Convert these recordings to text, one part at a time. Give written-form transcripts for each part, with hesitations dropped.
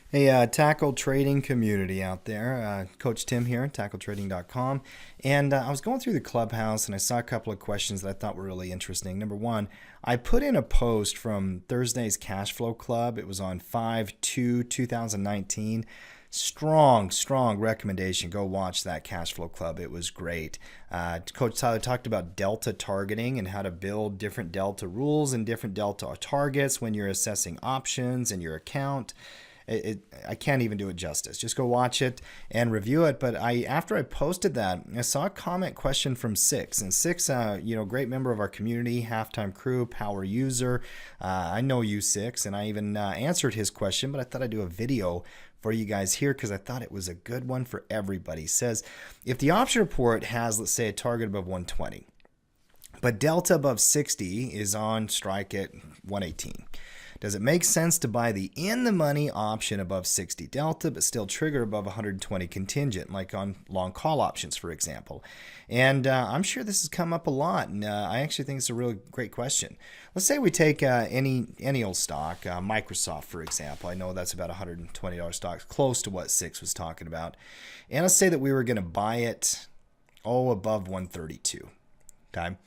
Hey, tackle trading community out there. Coach Tim here, tackletrading.com. And I was going through the Clubhouse and I saw a couple of questions that I thought were really interesting. Number one, I put in a post from Thursday's Cash Flow Club. It was on 5/2/2019. Strong recommendation. Go watch that Cash Flow Club. It was great. Coach Tyler talked about delta targeting and how to build different delta rules and different delta targets when you're assessing options in your account. I can't even do it justice. Just go watch it and review it. But after I posted that, I saw a comment question from Six, and Six, great member of our community, halftime crew, power user. I know you, Six, and I even answered his question. But I thought I'd do a video for you guys here because I thought it was a good one for everybody. It says if the option report has, let's say, a target above 120, but delta above 60 is on strike at 118. Does it make sense to buy the in-the-money option above 60 delta, but still trigger above 120 contingent, like on long call options, for example? And I'm sure this has come up a lot, and I actually think it's a really great question. Let's say we take any old stock, Microsoft, for example. I know that's about $120 stock, close to what Six was talking about. And let's say that we were going to buy it, above 132. Okay.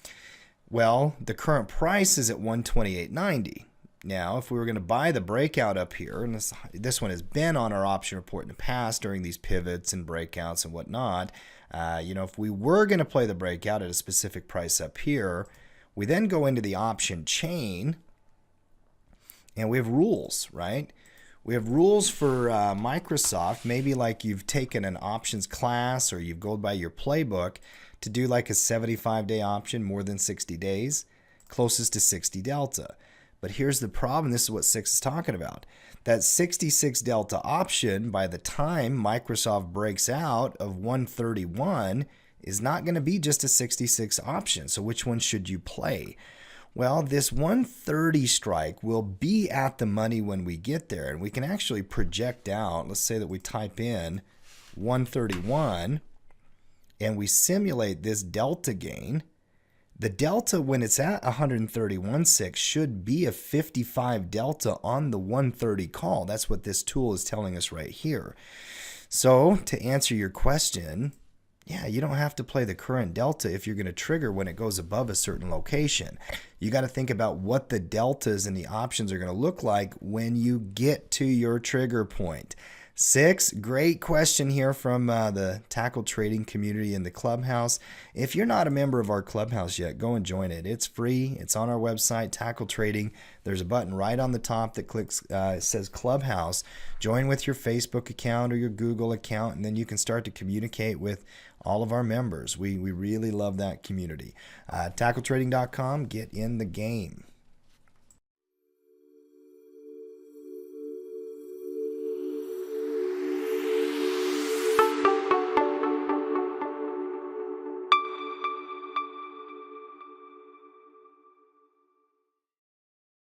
Well, the current price is at 128.90. Now, if we were going to buy the breakout up here, and this one has been on our option report in the past during these pivots and breakouts and whatnot, if we were going to play the breakout at a specific price up here, we then go into the option chain, and we have rules, right? We have rules for Microsoft, maybe like you've taken an options class or you've gone by your playbook to do like a 75-day option, more than 60 days, closest to 60 delta. But here's the problem. This is what Six is talking about. That 66 delta option, by the time Microsoft breaks out of 131, is not going to be just a 66 option. So which one should you play? Well, this 130 strike will be at the money when we get there. And we can actually project out. Let's say that we type in 131 and we simulate this delta gain. The delta, when it's at 131.6, should be a 55 delta on the 130 call. That's what this tool is telling us right here. So to answer your question, yeah, you don't have to play the current delta if you're going to trigger when it goes above a certain location. You got to think about what the deltas and the options are going to look like when you get to your trigger point. Six, great question here from the tackle trading community in the Clubhouse. If you're not a member of our Clubhouse yet, go and join it. It's free. It's on our website, Tackle Trading. There's a button right on the top that clicks. It says Clubhouse. Join with your Facebook account or your Google account, and then you can start to communicate with all of our members. We really love that community. TackleTrading.com. Get in the game.